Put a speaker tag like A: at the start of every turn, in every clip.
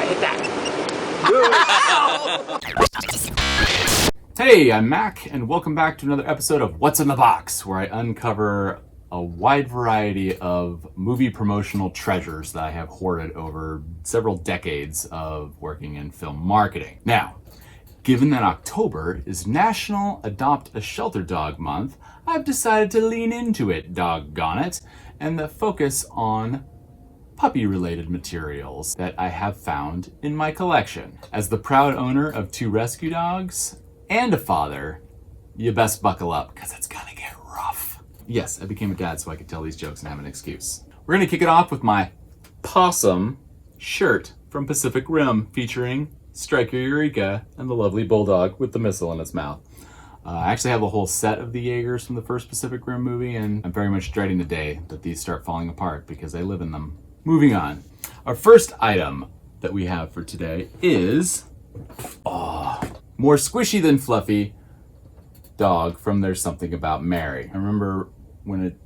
A: hit that.
B: Hey, I'm Mac, and welcome back to another episode of What's in the Box, where I uncover a wide variety of movie promotional treasures that I have hoarded over several decades of working in film marketing. Now, given that October is National Adopt a Shelter Dog Month, I've decided to lean into it, doggone it, and focus on puppy-related materials that I have found in my collection. As the proud owner of 2 rescue dogs and a father, you best buckle up, because it's gonna get rough. Yes, I became a dad so I could tell these jokes and have an excuse. We're gonna kick it off with my possum shirt from Pacific Rim, featuring Striker Eureka and the lovely bulldog with the missile in its mouth. I actually have a whole set of the Jaegers from the first Pacific Rim movie, and I'm very much dreading the day that these start falling apart because I live in them. Moving on. Our first item that we have for today is more squishy than fluffy dog from There's Something About Mary. I remember when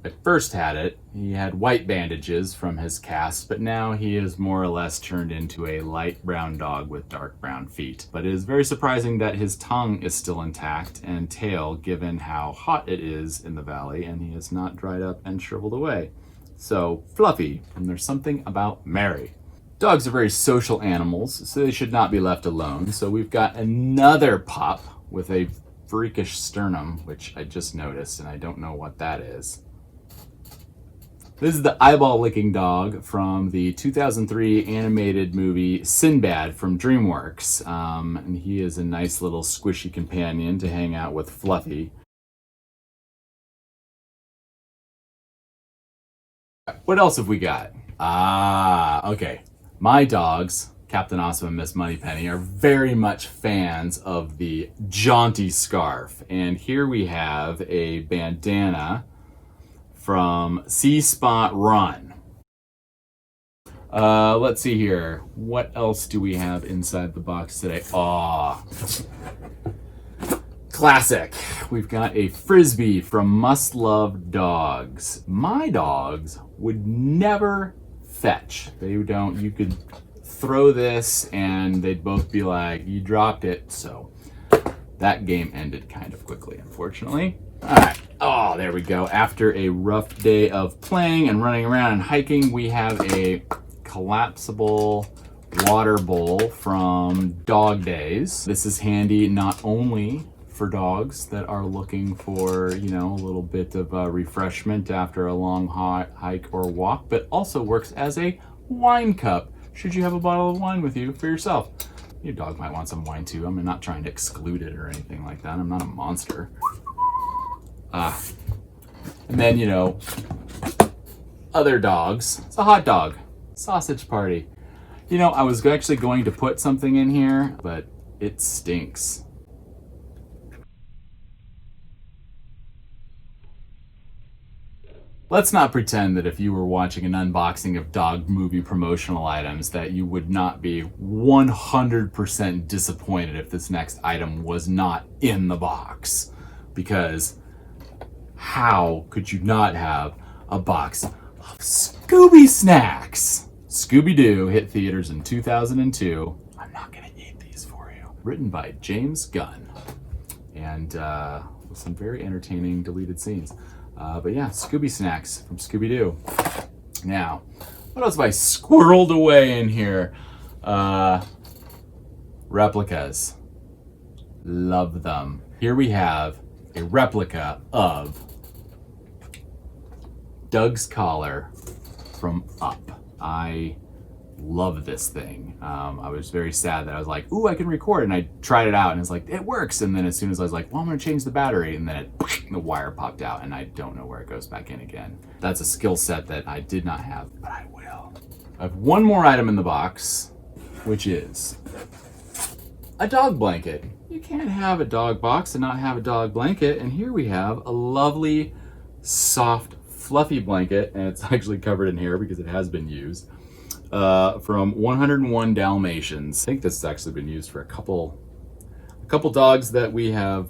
B: I first had it, he had white bandages from his cast, but now he is more or less turned into a light brown dog with dark brown feet. But it is very surprising that his tongue is still intact and tail, given how hot it is in the valley, and he has not dried up and shriveled away. So, Fluffy, and There's Something About Mary. Dogs are very social animals, so they should not be left alone. So we've got another pup with a freakish sternum, which I just noticed, and I don't know what that is. This is the eyeball-licking dog from the 2003 animated movie Sinbad from DreamWorks. And he is a nice little squishy companion to hang out with Fluffy. What else have we got? Okay. My dogs, Captain Awesome and Miss Moneypenny, are very much fans of the jaunty scarf. And here we have a bandana from Sea Spot Run. Let's see here. What else do we have inside the box today? Classic. We've got a Frisbee from Must Love Dogs. My dogs would never fetch. They don't. You could throw this and they'd both be like, you dropped it. So that game ended kind of quickly, unfortunately. All right. Oh, there we go. After a rough day of playing and running around and hiking, we have a collapsible water bowl from Dog Days. This is handy not only for dogs that are looking for, a little bit of refreshment after a long hike or walk, but also works as a wine cup should you have a bottle of wine with you for yourself. Your dog might want some wine too. I'm not trying to exclude it or anything like that. I'm not a monster. And then, other dogs. It's a hot dog. Sausage party. I was actually going to put something in here, but it stinks. Let's not pretend that if you were watching an unboxing of dog movie promotional items that you would not be 100% disappointed if this next item was not in the box. Because how could you not have a box of Scooby snacks? Scooby-Doo hit theaters in 2002. I'm not gonna eat these for you. Written by James Gunn. And with some very entertaining deleted scenes. But yeah, Scooby snacks from Scooby-Doo. Now, what else have I squirreled away in here? Replicas. Love them. Here we have a replica of Doug's collar from Up. I love this thing. I was very sad that I was like, ooh, I can record, and I tried it out and it's like, it works. And then as soon as I was like, well, I'm gonna change the battery, and then the wire popped out and I don't know where it goes back in again. That's a skill set that I did not have, but I will. I have one more item in the box, which is a dog blanket. You can't have a dog box and not have a dog blanket. And here we have a lovely, soft, fluffy blanket, and it's actually covered in hair because it has been used. From 101 Dalmatians. I think this has actually been used for a couple dogs that we have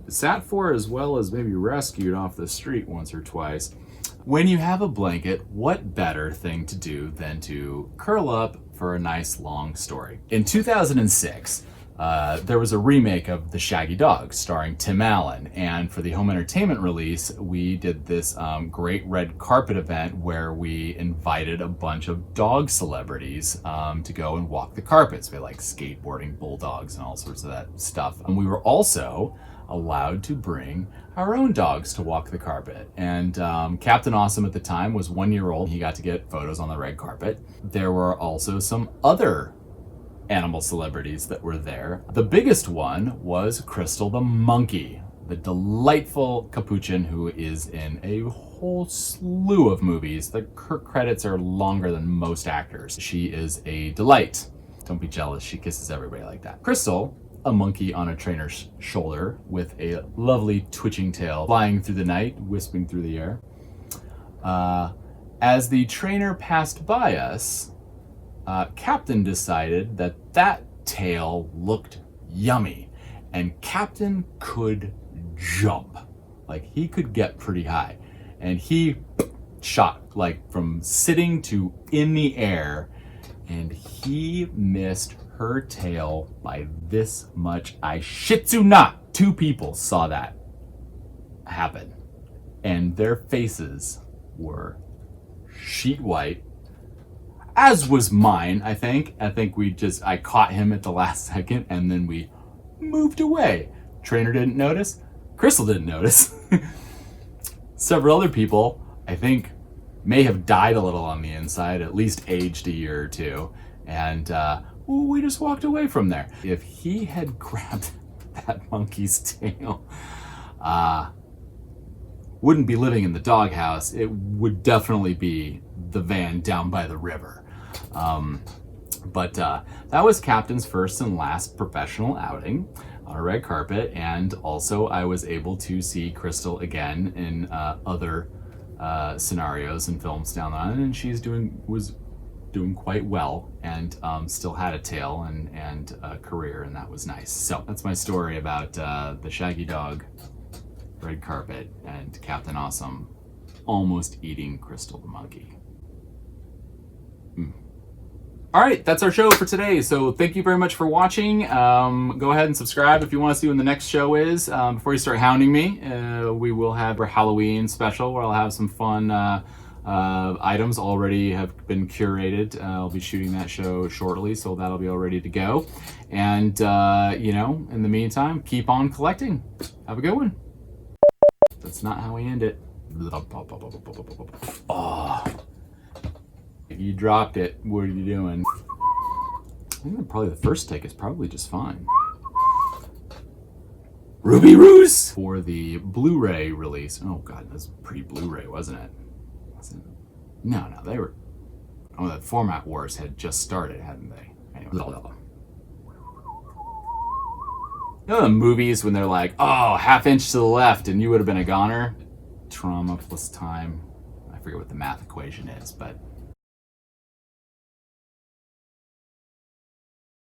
B: sat for, as well as maybe rescued off the street once or twice. When you have a blanket, what better thing to do than to curl up for a nice long story? In 2006, there was a remake of The Shaggy Dog starring Tim Allen, and for the home entertainment release, we did this great red carpet event where we invited a bunch of dog celebrities to go and walk the carpets. We had like skateboarding bulldogs and all sorts of that stuff. And we were also allowed to bring our own dogs to walk the carpet. And Captain Awesome at the time was 1 year old. He got to get photos on the red carpet. There were also some other animal celebrities that were there. The biggest one was Crystal the monkey, the delightful capuchin who is in a whole slew of movies. The credits are longer than most actors. She is a delight. Don't be jealous, she kisses everybody like that. Crystal, a monkey on a trainer's shoulder with a lovely twitching tail flying through the night, wisping through the air. As the trainer passed by us, Captain decided that that tail looked yummy, and Captain could jump. Like, he could get pretty high, and he shot like from sitting to in the air, and he missed her tail by this much. I shit you not. 2 people saw that happen, and their faces were sheet white, as was mine. I think I caught him at the last second, and then we moved away. Trainer didn't notice. Crystal didn't notice. Several other people, I think, may have died a little on the inside, at least aged a year or 2, and we just walked away from there. If he had grabbed that monkey's tail, wouldn't be living in the doghouse. It would definitely be the van down by the river. But that was Captain's first and last professional outing on a red carpet, and also I was able to see Crystal again in other scenarios and films down the line, and was doing quite well, and still had a tail and a career, and that was nice. So that's my story about the Shaggy Dog, red carpet, and Captain Awesome almost eating Crystal the monkey. All right, that's our show for today. So thank you very much for watching. Go ahead and subscribe if you want to see when the next show is. Before you start hounding me, we will have our Halloween special where I'll have some fun items already have been curated. I'll be shooting that show shortly, so that'll be all ready to go. And, in the meantime, keep on collecting. Have a good one. That's not how we end it. Oh. You dropped it. What are you doing? I think probably the first take is probably just fine. Ruby Roos! For the Blu-ray release. Oh god, that's pre-Blu-ray, wasn't it? No, they were... Oh, the format wars had just started, hadn't they? Anyway. You know the movies when they're like, oh, half inch to the left and you would have been a goner? Trauma plus time. I forget what the math equation is, but...